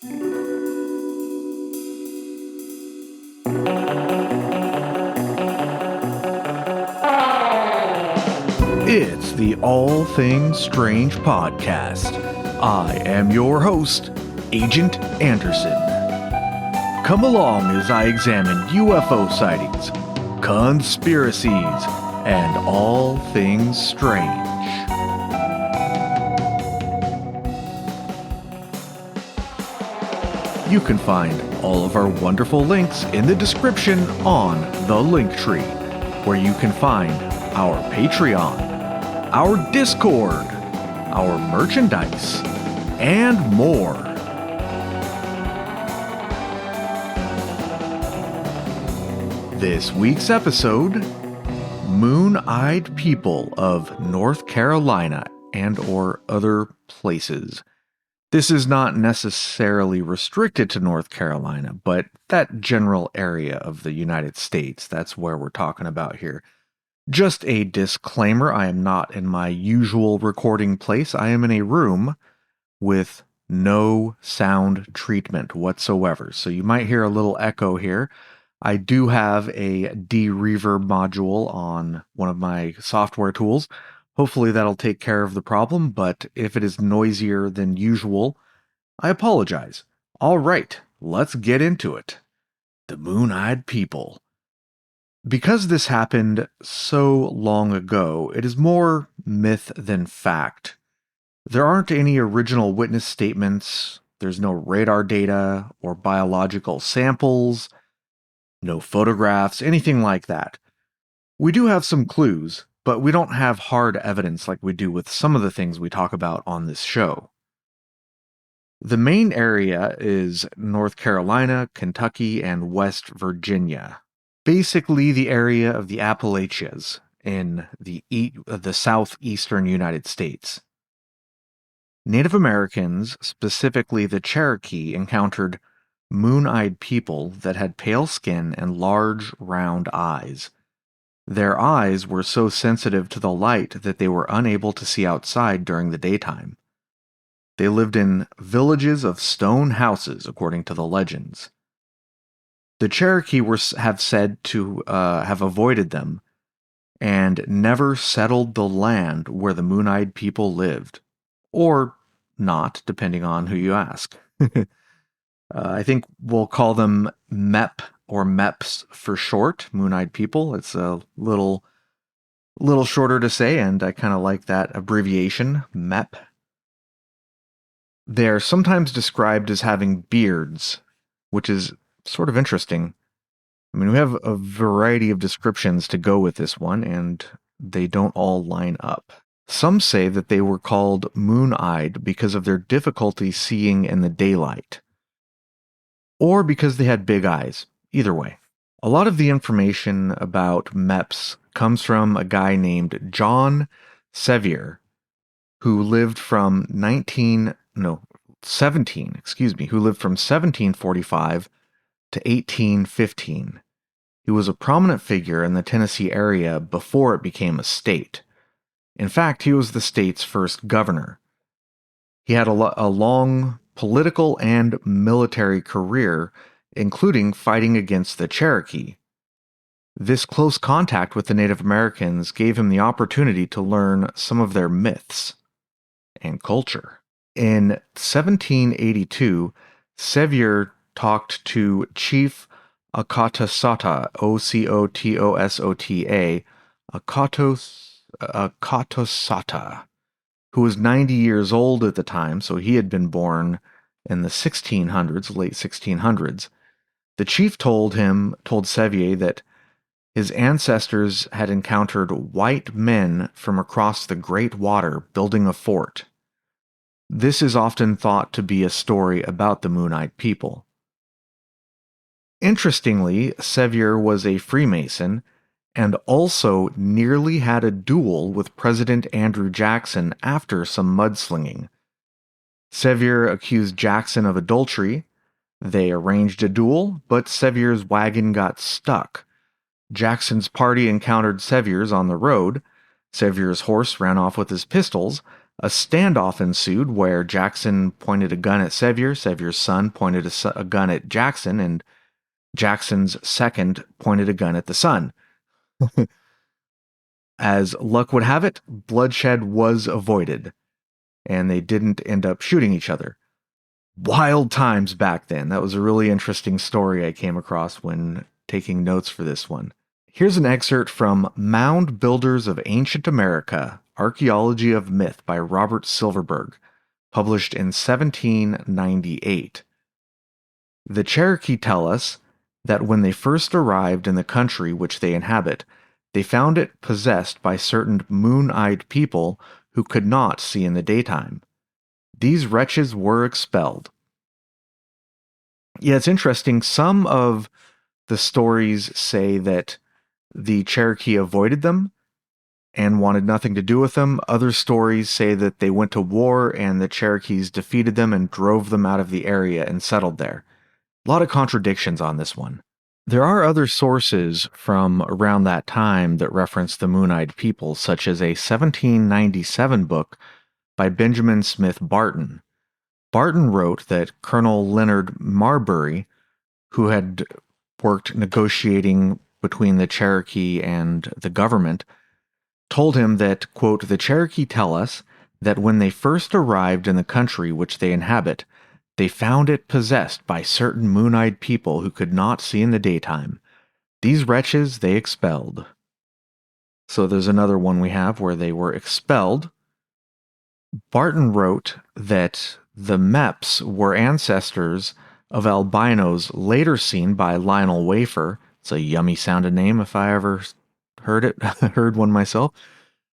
It's the All Things Strange podcast. I am your host, Agent Anderson. Come along as I examine UFO sightings, conspiracies, and all things strange. You can find all of our wonderful links in the description on the Linktree, where you can find our Patreon, our Discord, our merchandise, and more. This week's episode, Moon-Eyed People of North Carolina and or other places. This is not necessarily restricted to North Carolina, but that general area of the United States, that's where we're talking about here. Just a disclaimer, I am not in my usual recording place. I am in a room with no sound treatment whatsoever. So you might hear a little echo here. I do have a de-reverb module on one of my software tools. Hopefully that'll take care of the problem, but if it is noisier than usual, I apologize. All right, let's get into it. The Moon-Eyed People. Because this happened so long ago, it is more myth than fact. There aren't any original witness statements, there's no radar data or biological samples, no photographs, anything like that. We do have some clues, but we don't have hard evidence like we do with some of the things we talk about on this show. The main area is North Carolina, Kentucky, and West Virginia. Basically the area of the Appalachians in the southeastern United States. Native Americans, specifically the Cherokee, encountered moon-eyed people that had pale skin and large, round eyes. Their eyes were so sensitive to the light that they were unable to see outside during the daytime. They lived in villages of stone houses, according to the legends. The Cherokee have said to have avoided them and never settled the land where the moon-eyed people lived. Or not, depending on who you ask. I think we'll call them MEP or MEPs for short, moon-eyed people. It's a little shorter to say, and I kind of like that abbreviation, MEP. They're sometimes described as having beards, which is sort of interesting. I mean, we have a variety of descriptions to go with this one, and they don't all line up. Some say that they were called moon-eyed because of their difficulty seeing in the daylight, or because they had big eyes. Either way. A lot of the information about MEPs comes from a guy named John Sevier, who lived from 1745 to 1815. He was a prominent figure in the Tennessee area before it became a state. In fact, he was the state's first governor. He had a long political and military career, including fighting against the Cherokee. This close contact with the Native Americans gave him the opportunity to learn some of their myths and culture. In 1782, Sevier talked to Chief Akotosata, Ocotosota, Akotosata, who was 90 years old at the time, so he had been born in the 1600s, late 1600s. The chief told Sevier that his ancestors had encountered white men from across the Great Water building a fort. This is often thought to be a story about the Moon-Eyed People. Interestingly, Sevier was a Freemason and also nearly had a duel with President Andrew Jackson after some mudslinging. Sevier accused Jackson of adultery. They arranged a duel, but Sevier's wagon got stuck. Jackson's party encountered Sevier's on the road. Sevier's horse ran off with his pistols, A standoff ensued where Jackson pointed a gun at Sevier, Sevier's son pointed a gun at Jackson, and Jackson's second pointed a gun at the son. As luck would have it, bloodshed was avoided, and they didn't end up shooting each other. Wild times back then. That was a really interesting story I came across when taking notes for this one. Here's an excerpt from Mound Builders of Ancient America, Archaeology of Myth by Robert Silverberg, published in 1798. The Cherokee tell us that when they first arrived in the country which they inhabit, they found it possessed by certain moon-eyed people who could not see in the daytime. These wretches were expelled. Yeah, it's interesting. Some of the stories say that the Cherokee avoided them and wanted nothing to do with them. Other stories say that they went to war and the Cherokees defeated them and drove them out of the area and settled there. A lot of contradictions on this one. There are other sources from around that time that reference the Moon-Eyed People, such as a 1797 book by Benjamin Smith Barton. Barton wrote that Colonel Leonard Marbury, who had worked negotiating between the Cherokee and the government, told him that, quote, "The Cherokee tell us that when they first arrived in the country which they inhabit, they found it possessed by certain moon-eyed people who could not see in the daytime. These wretches they expelled." So there's another one we have where they were expelled. Barton wrote that the Meps were ancestors of albinos later seen by Lionel Wafer. It's a yummy sounding name if I ever heard one myself.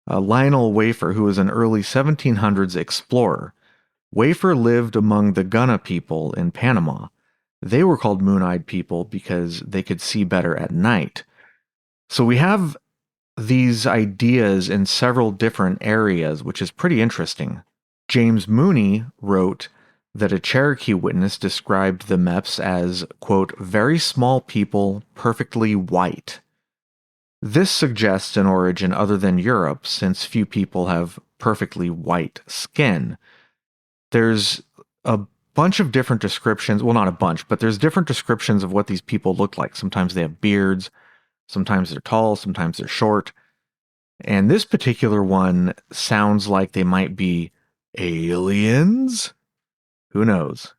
Lionel Wafer, who was an early 1700s explorer. Wafer lived among the Gunna people in Panama. They were called moon-eyed people because they could see better at night. So we have these ideas in several different areas, which is pretty interesting. James Mooney wrote that a Cherokee witness described the Meps as, quote, "very small people, perfectly white." This suggests an origin other than Europe, since few people have perfectly white skin. There's a bunch of different descriptions, well, not a bunch, but there's different descriptions of what these people look like. Sometimes they have beards, sometimes they're tall, sometimes they're short. And this particular one sounds like they might be aliens? Who knows?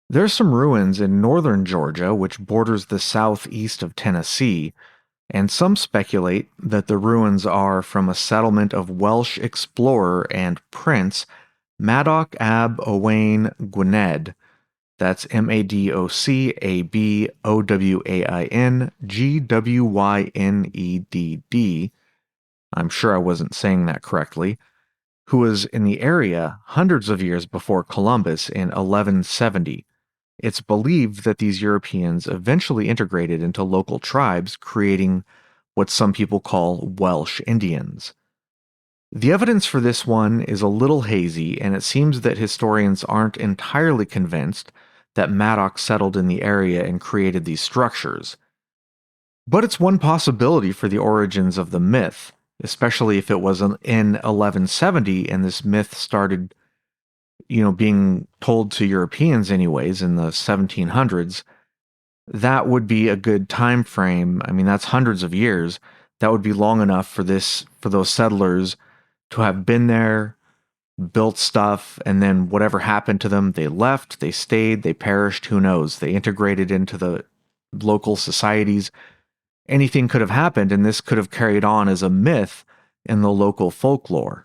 There's some ruins in northern Georgia, which borders the southeast of Tennessee, and some speculate that the ruins are from a settlement of Welsh explorer and prince Madoc Ab Owain Gwynedd. That's MADOC-ABOWAIN-GWYNEDD. I'm sure I wasn't saying that correctly. Who was in the area hundreds of years before Columbus in 1170. It's believed that these Europeans eventually integrated into local tribes, creating what some people call Welsh Indians. The evidence for this one is a little hazy, and it seems that historians aren't entirely convinced that Madoc settled in the area and created these structures. But it's one possibility for the origins of the myth, especially if it was in 1170 and this myth started, being told to Europeans anyways in the 1700s. That would be a good time frame. I mean, that's hundreds of years. That would be long enough for those settlers to have been there, built stuff, and then whatever happened to them, they left, they stayed, they perished, who knows? They integrated into the local societies. Anything could have happened, and this could have carried on as a myth in the local folklore.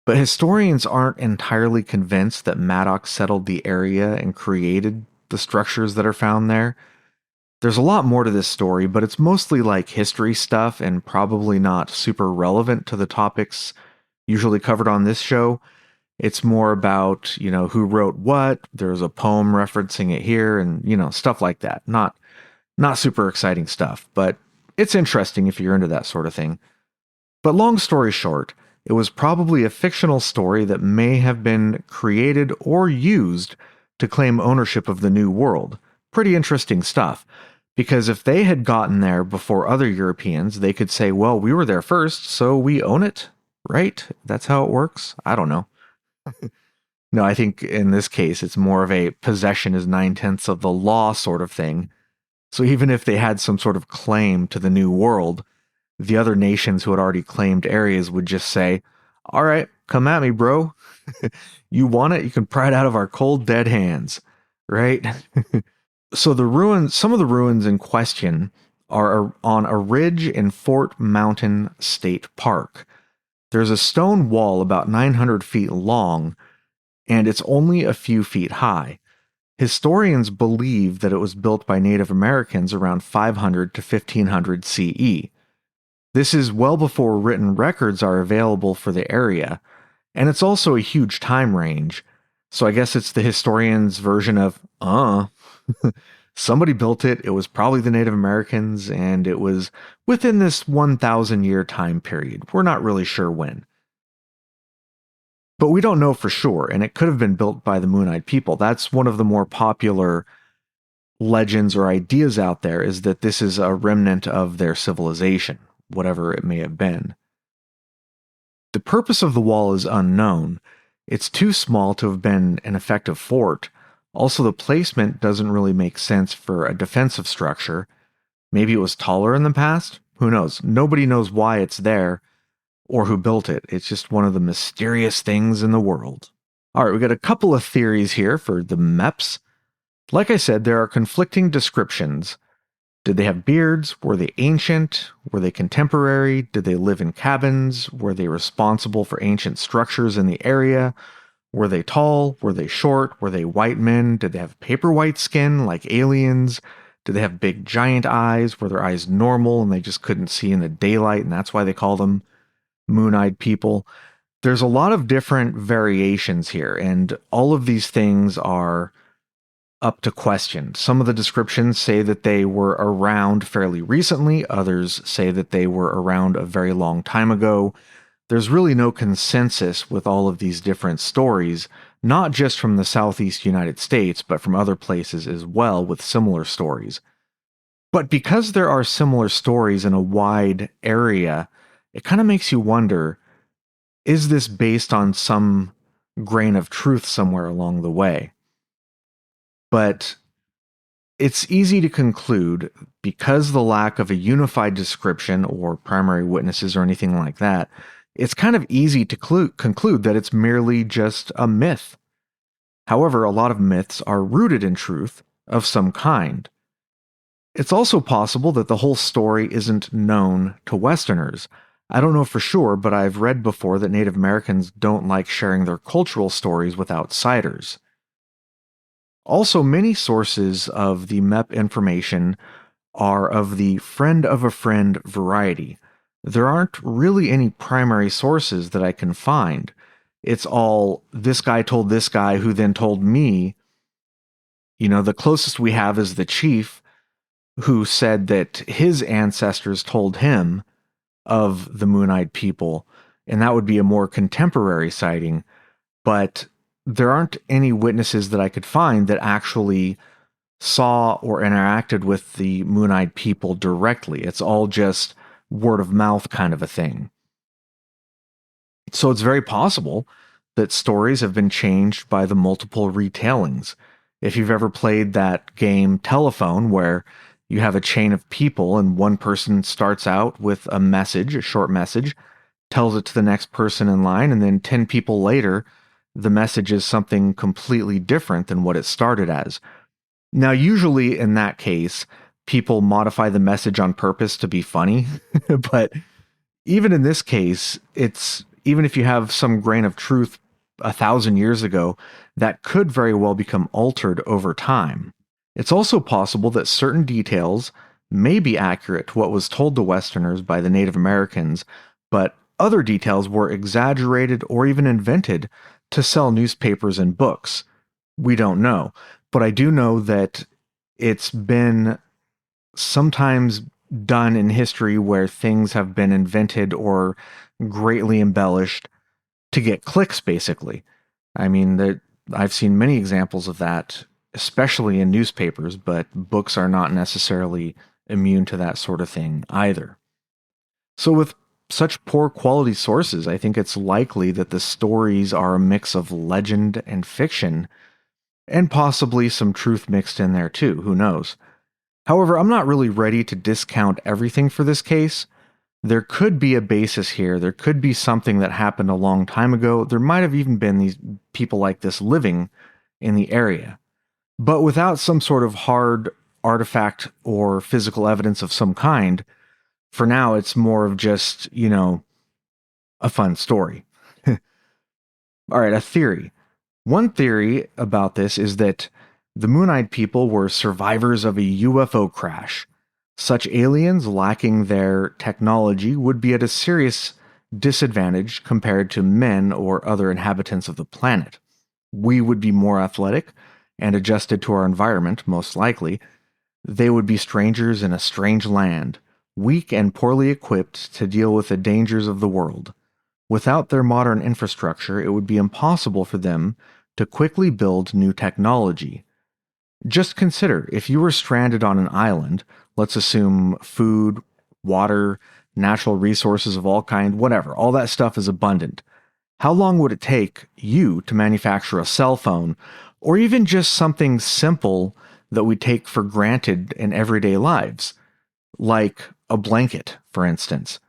But historians aren't entirely convinced that Madoc settled the area and created the structures that are found there. There's a lot more to this story, but it's mostly like history stuff and probably not super relevant to the topics usually covered on this show. It's more about, who wrote what, there's a poem referencing it here, and, stuff like that. Not super exciting stuff, but it's interesting if you're into that sort of thing. But long story short, it was probably a fictional story that may have been created or used to claim ownership of the New World. Pretty interesting stuff. Because if they had gotten there before other Europeans, they could say, well, we were there first, so we own it, right? That's how it works. I don't know. No, I think in this case, it's more of a possession is 9/10 of the law sort of thing. So even if they had some sort of claim to the New World, the other nations who had already claimed areas would just say, all right, come at me, bro. You want it? You can pry it out of our cold, dead hands, right? So some of the ruins in question are on a ridge in Fort Mountain State Park. There's a stone wall about 900 feet long, and it's only a few feet high. Historians believe that it was built by Native Americans around 500 to 1500 CE. This is well before written records are available for the area, and it's also a huge time range. So I guess it's the historian's version of, somebody built it, it was probably the Native Americans, and it was within this 1,000 year time period. We're not really sure when. But we don't know for sure, and it could have been built by the Moon-Eyed people. That's one of the more popular legends or ideas out there, is that this is a remnant of their civilization, whatever it may have been. The purpose of the wall is unknown. It's too small to have been an effective fort. Also, the placement doesn't really make sense for a defensive structure. Maybe it was taller in the past? Who knows? Nobody knows why it's there or who built it. It's just one of the mysterious things in the world. All right, we got a couple of theories here for the Meps. Like I said, there are conflicting descriptions. Did they have beards? Were they ancient? Were they contemporary? Did they live in cabins? Were they responsible for ancient structures in the area? Were they tall? Were they short? Were they white men? Did they have paper white skin like aliens? Did they have big giant eyes? Were their eyes normal and they just couldn't see in the daylight and that's why they call them moon-eyed people? There's a lot of different variations here, and all of these things are up to question. Some of the descriptions say that they were around fairly recently, others say that they were around a very long time ago. There's really no consensus with all of these different stories, not just from the Southeast United States, but from other places as well with similar stories. But because there are similar stories in a wide area, it kind of makes you wonder, is this based on some grain of truth somewhere along the way? But it's easy to conclude, because the lack of a unified description or primary witnesses or anything like that, it's kind of easy to conclude that it's merely just a myth. However, a lot of myths are rooted in truth of some kind. It's also possible that the whole story isn't known to Westerners. I don't know for sure, but I've read before that Native Americans don't like sharing their cultural stories with outsiders. Also, many sources of the MEP information are of the friend of a friend variety. There aren't really any primary sources that I can find. It's all, this guy told this guy who then told me. You know, the closest we have is the chief who said that his ancestors told him of the Moon-Eyed people, and that would be a more contemporary sighting. But there aren't any witnesses that I could find that actually saw or interacted with the Moon-Eyed people directly. It's all just word of mouth kind of a thing. So it's very possible that stories have been changed by the multiple retellings. If you've ever played that game Telephone, where you have a chain of people and one person starts out with a message, a short message, tells it to the next person in line, and then 10 people later, the message is something completely different than what it started as. Now, usually in that case, people modify the message on purpose to be funny, but even in this case, even if you have some grain of truth 1,000 years ago, that could very well become altered over time. It's also possible that certain details may be accurate to what was told to Westerners by the Native Americans, but other details were exaggerated or even invented to sell newspapers and books. We don't know, but I do know that it's been sometimes done in history where things have been invented or greatly embellished to get clicks, basically. I mean, I've seen many examples of that, especially in newspapers, but books are not necessarily immune to that sort of thing either. So, with such poor quality sources, I think it's likely that the stories are a mix of legend and fiction, and possibly some truth mixed in there too, who knows. However, I'm not really ready to discount everything for this case. There could be a basis here. There could be something that happened a long time ago. There might have even been these people like this living in the area. But without some sort of hard artifact or physical evidence of some kind, for now it's more of just, a fun story. All right, a theory. One theory about this is that the Moon-Eyed people were survivors of a UFO crash. Such aliens lacking their technology would be at a serious disadvantage compared to men or other inhabitants of the planet. We would be more athletic and adjusted to our environment, most likely. They would be strangers in a strange land, weak and poorly equipped to deal with the dangers of the world. Without their modern infrastructure, it would be impossible for them to quickly build new technology. Just consider, if you were stranded on an island, let's assume food, water, natural resources of all kind, whatever, all that stuff is abundant. How long would it take you to manufacture a cell phone, or even just something simple that we take for granted in everyday lives, like a blanket, for instance?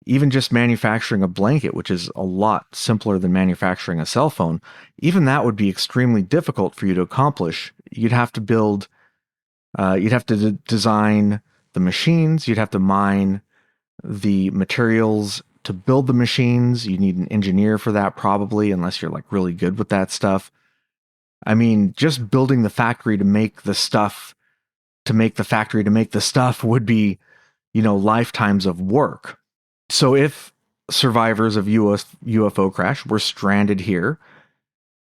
Even just manufacturing a blanket, which is a lot simpler than manufacturing a cell phone, even that would be extremely difficult for you to accomplish. You'd have to design the machines, you'd have to mine the materials to build the machines. You need an engineer for that probably, unless you're like really good with that stuff. I mean, just building the factory to make the stuff, would be, lifetimes of work. So if survivors of UFO crash were stranded here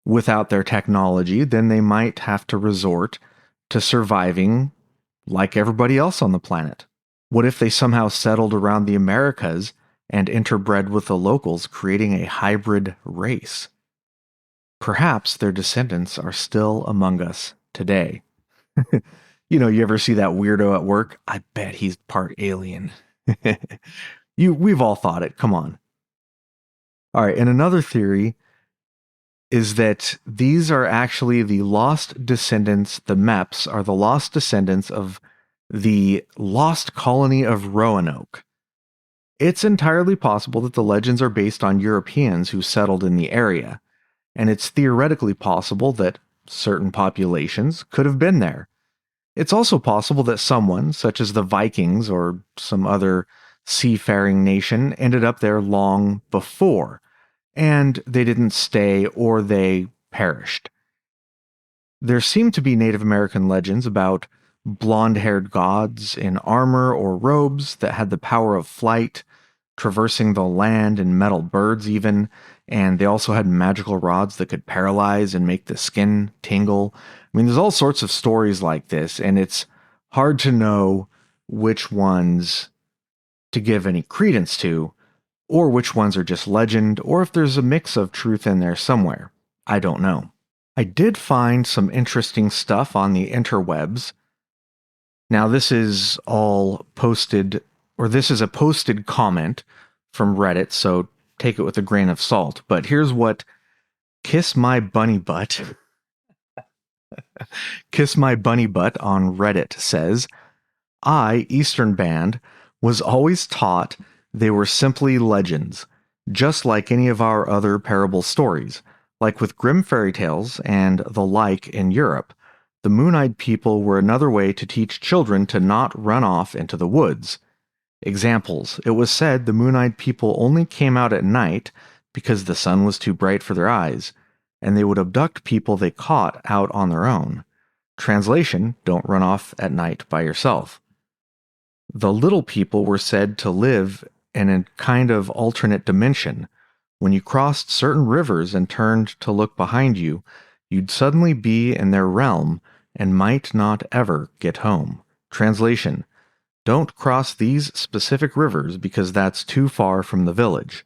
without their technology, then they might have to resort to surviving like everybody else on the planet. What if they somehow settled around the Americas and interbred with the locals, creating a hybrid race? Perhaps their descendants are still among us today. You ever see that weirdo at work? I bet he's part alien. We've all thought it. Come on. All right, and another theory is that these are actually the lost descendants, the MEPs are the lost descendants of the lost colony of Roanoke. It's entirely possible that the legends are based on Europeans who settled in the area, and it's theoretically possible that certain populations could have been there. It's also possible that someone, such as the Vikings or some other seafaring nation, ended up there long before, and they didn't stay or they perished. There seem to be Native American legends about blonde-haired gods in armor or robes that had the power of flight, traversing the land, and metal birds even, and they also had magical rods that could paralyze and make the skin tingle. I mean, there's all sorts of stories like this, and it's hard to know which ones to give any credence to, or which ones are just legend, or if there's a mix of truth in there somewhere. I don't know. I did find some interesting stuff on the interwebs. Now, this is all posted, or this is a posted comment from Reddit, so take it with a grain of salt. But here's what Kiss My Bunny Butt Kiss My Bunny Butt on Reddit says. I, Eastern Band, was always taught they were simply legends, just like any of our other parable stories. Like with Grimm fairy tales and the like in Europe, the Moon-Eyed people were another way to teach children to not run off into the woods. Examples: it was said the Moon-Eyed people only came out at night because the sun was too bright for their eyes, and they would abduct people they caught out on their own. Translation: don't run off at night by yourself. The little people were said to live in a kind of alternate dimension. When you crossed certain rivers and turned to look behind you, you'd suddenly be in their realm and might not ever get home. Translation: don't cross these specific rivers because that's too far from the village.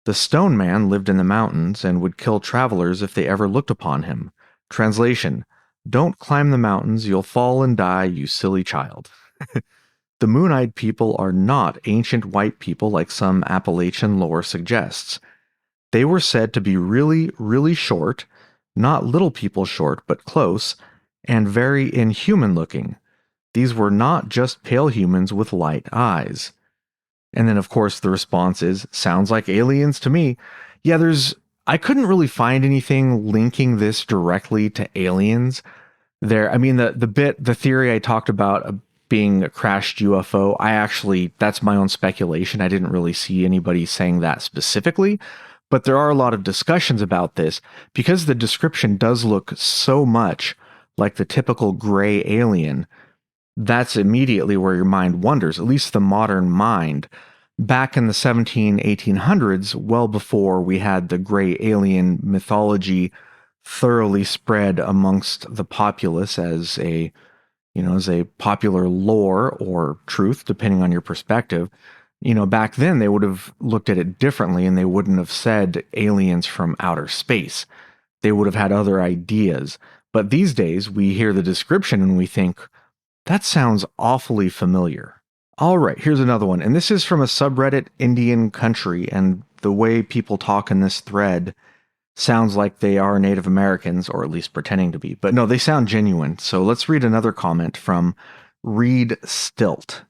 The Stone Man lived in the mountains and would kill travelers if they ever looked upon him. Translation: Don't climb the mountains, you'll fall and die, you silly child. The Moon-Eyed People are not ancient white people like some Appalachian lore suggests. They were said to be really, really short, not little people short, but close, and very inhuman looking. These were not just pale humans with light eyes. And then, of course, the response is, sounds like aliens to me. Yeah, I couldn't really find anything linking this directly to aliens. I mean, the theory I talked about being a crashed UFO, that's my own speculation. I didn't really see anybody saying that specifically, but there are a lot of discussions about this because the description does look so much like the typical gray alien. That's immediately where your mind wanders, at least the modern mind. Back in the 1800s, well before we had the gray alien mythology thoroughly spread amongst the populace as a popular lore or truth, depending on your perspective. Back then they would have looked at it differently and they wouldn't have said aliens from outer space. They would have had other ideas. But these days we hear the description and we think, that sounds awfully familiar. All right, here's another one. And this is from a subreddit, Indian Country, and the way people talk in this thread sounds like they are Native Americans, or at least pretending to be. But no, they sound genuine. So let's read another comment from Reed Stilt.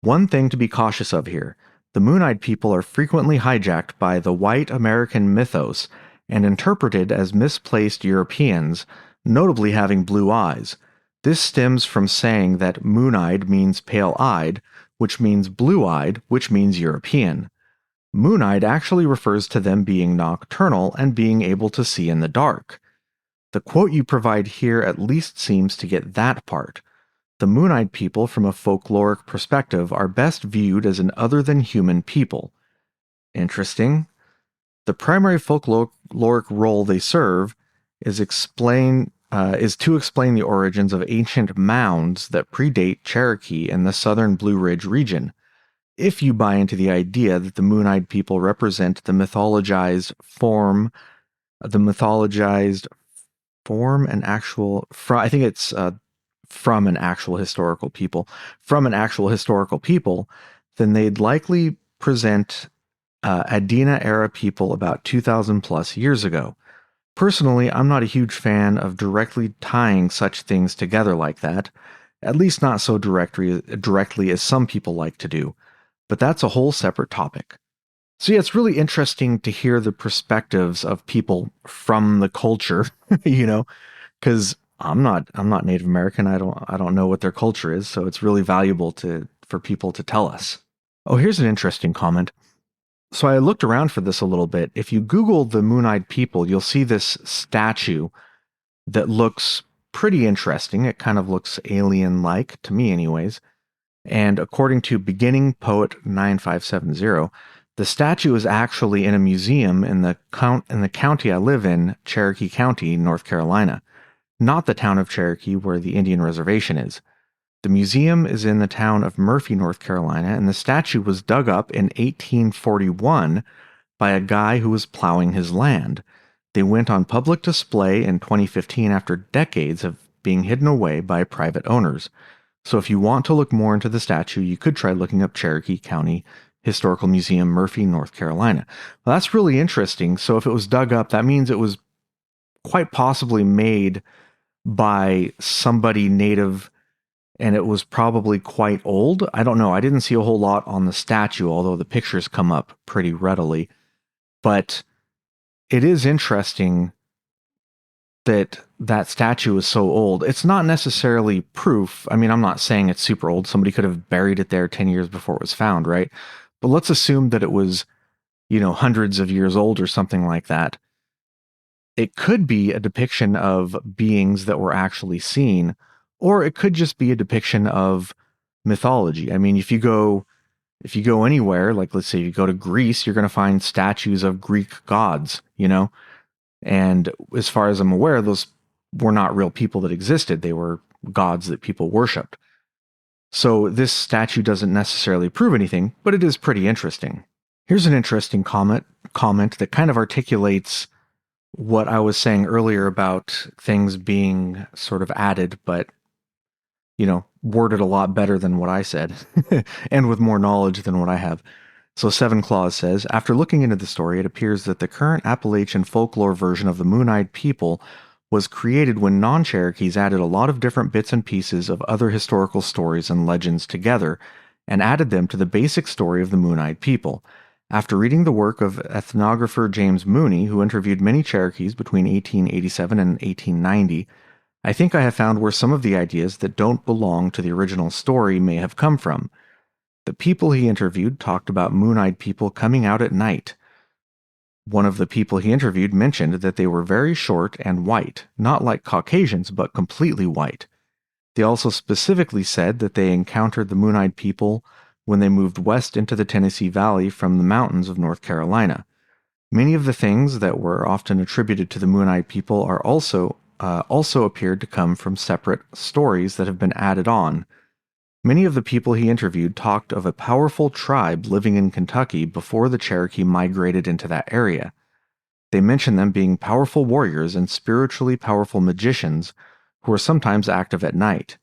One thing to be cautious of here. The Moon-Eyed People are frequently hijacked by the white American mythos and interpreted as misplaced Europeans, notably having blue eyes. This stems from saying that moon-eyed means pale-eyed, which means blue-eyed, which means European. Moon-eyed actually refers to them being nocturnal and being able to see in the dark. The quote you provide here at least seems to get that part. The Moon-Eyed People, from a folkloric perspective, are best viewed as an other-than-human people. Interesting. The primary folkloric role they serve is to explain the origins of ancient mounds that predate Cherokee in the southern Blue Ridge region. If you buy into the idea that the Moon-Eyed People represent the mythologized form and actual, I think it's from an actual historical people, then they'd likely present Adena-era people about 2,000 plus years ago. Personally, I'm not a huge fan of directly tying such things together like that, at least not so directly as some people like to do, but that's a whole separate topic. So yeah, it's really interesting to hear the perspectives of people from the culture, because I'm not Native American. I don't know what their culture is, so it's really valuable for people to tell us. Oh, here's an interesting comment. So I looked around for this a little bit. If you Google the Moon-Eyed People, you'll see this statue that looks pretty interesting. It kind of looks alien-like, to me anyways. And according to Beginning Poet 9570, the statue is actually in a museum in the county I live in, Cherokee County, North Carolina, not the town of Cherokee where the Indian reservation is. The museum is in the town of Murphy, North Carolina, and the statue was dug up in 1841 by a guy who was plowing his land. They went on public display in 2015 after decades of being hidden away by private owners. So if you want to look more into the statue, you could try looking up Cherokee County Historical Museum, Murphy, North Carolina. Well, that's really interesting. So if it was dug up, that means it was quite possibly made by somebody native, and it was probably quite old. I don't know. I didn't see a whole lot on the statue, although the pictures come up pretty readily. But it is interesting that statue is so old. It's not necessarily proof. I mean, I'm not saying it's super old. Somebody could have buried it there 10 years before it was found, right? But let's assume that it was, hundreds of years old or something like that. It could be a depiction of beings that were actually seen, or it could just be a depiction of mythology. I mean, if you go anywhere, like let's say you go to Greece, you're going to find statues of Greek gods, And as far as I'm aware, those were not real people that existed. They were gods that people worshipped. So this statue doesn't necessarily prove anything, but it is pretty interesting. Here's an interesting comment that kind of articulates what I was saying earlier about things being sort of added, but, worded a lot better than what I said, and with more knowledge than what I have. So Seven Claws says, after looking into the story, it appears that the current Appalachian folklore version of the Moon-Eyed People was created when non-Cherokees added a lot of different bits and pieces of other historical stories and legends together and added them to the basic story of the Moon-Eyed People. After reading the work of ethnographer James Mooney, who interviewed many Cherokees between 1887 and 1890, I think I have found where some of the ideas that don't belong to the original story may have come from. The people he interviewed talked about moon-eyed people coming out at night. One of the people he interviewed mentioned that they were very short and white, not like Caucasians, but completely white. They also specifically said that they encountered the moon-eyed people when they moved west into the Tennessee Valley from the mountains of North Carolina. Many of the things that were often attributed to the moon-eyed people are also appeared to come from separate stories that have been added on. Many of the people he interviewed talked of a powerful tribe living in Kentucky before the Cherokee migrated into that area. They mentioned them being powerful warriors and spiritually powerful magicians who were sometimes active at night.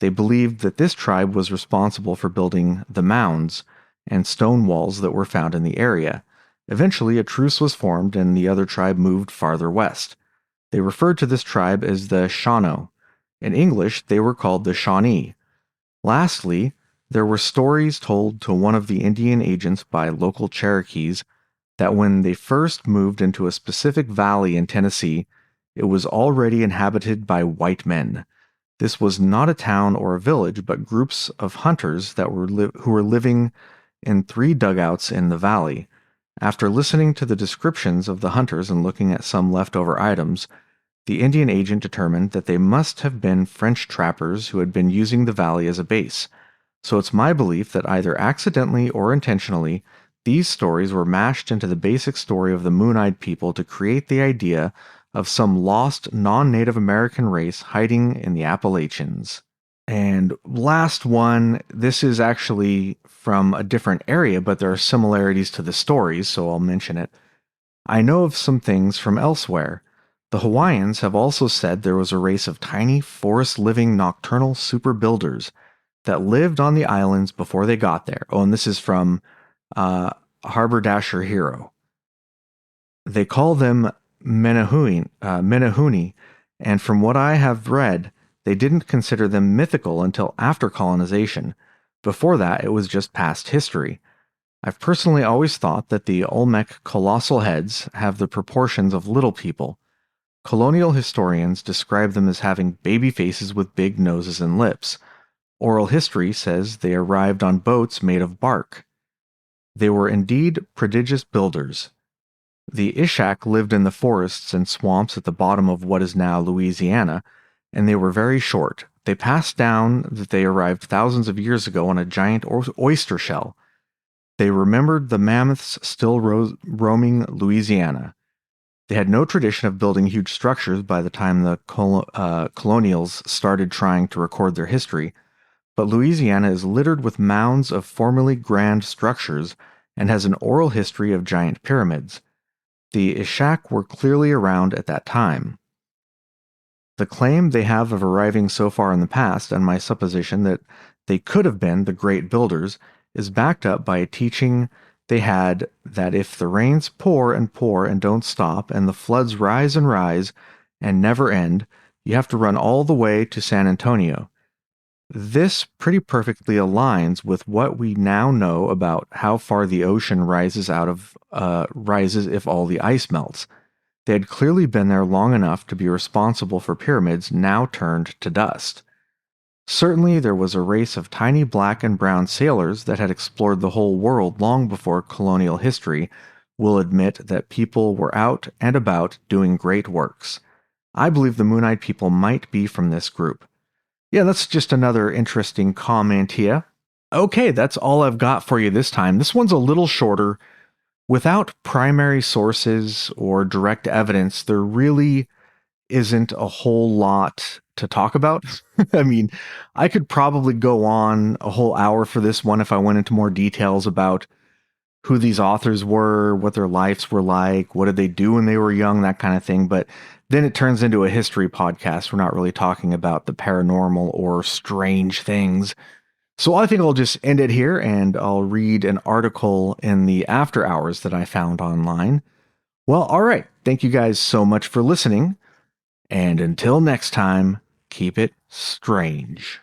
They believed that this tribe was responsible for building the mounds and stone walls that were found in the area. Eventually, a truce was formed and the other tribe moved farther west. They referred to this tribe as the Shawano. In English, they were called the Shawnee. Lastly, there were stories told to one of the Indian agents by local Cherokees that when they first moved into a specific valley in Tennessee, it was already inhabited by white men. This was not a town or a village, but groups of hunters that who were living in 3 dugouts in the valley. After listening to the descriptions of the hunters and looking at some leftover items, the Indian agent determined that they must have been French trappers who had been using the valley as a base. So it's my belief that either accidentally or intentionally, these stories were mashed into the basic story of the Moon-Eyed People to create the idea of some lost non-Native American race hiding in the Appalachians. And last one, this is actually from a different area, but there are similarities to the stories, so I'll mention it. I know of some things from elsewhere. The Hawaiians have also said there was a race of tiny, forest-living nocturnal super builders that lived on the islands before they got there. Oh, and this is from Harbor Dasher Hero. They call them Menehune, and from what I have read, they didn't consider them mythical until after colonization. Before that, it was just past history. I've personally always thought that the Olmec colossal heads have the proportions of little people. Colonial historians describe them as having baby faces with big noses and lips. Oral history says they arrived on boats made of bark. They were indeed prodigious builders. The Ishak lived in the forests and swamps at the bottom of what is now Louisiana, and they were very short. They passed down that they arrived thousands of years ago on a giant oyster shell. They remembered the mammoths still roaming Louisiana. They had no tradition of building huge structures by the time the colonials started trying to record their history, but Louisiana is littered with mounds of formerly grand structures and has an oral history of giant pyramids. The Ishak were clearly around at that time. The claim they have of arriving so far in the past, and my supposition that they could have been the great builders, is backed up by a teaching they had that if the rains pour and don't stop, and the floods rise and never end, you have to run all the way to San Antonio. This pretty perfectly aligns with what we now know about how far the ocean rises if all the ice melts. They had clearly been there long enough to be responsible for pyramids now turned to dust. Certainly there was a race of tiny black and brown sailors that had explored the whole world long before colonial history will admit that people were out and about doing great works. I believe the Moon-Eyed People might be from this group. Yeah, that's just another interesting comment here. Okay, that's all I've got for you this time. This one's a little shorter. Without primary sources or direct evidence, there really isn't a whole lot to talk about. I mean, I could probably go on a whole hour for this one if I went into more details about who these authors were, what their lives were like, what did they do when they were young, that kind of thing. But then it turns into a history podcast. We're not really talking about the paranormal or strange things. So I think I'll just end it here, and I'll read an article in the After Hours that I found online. Well, all right. Thank you guys so much for listening. And until next time, keep it strange.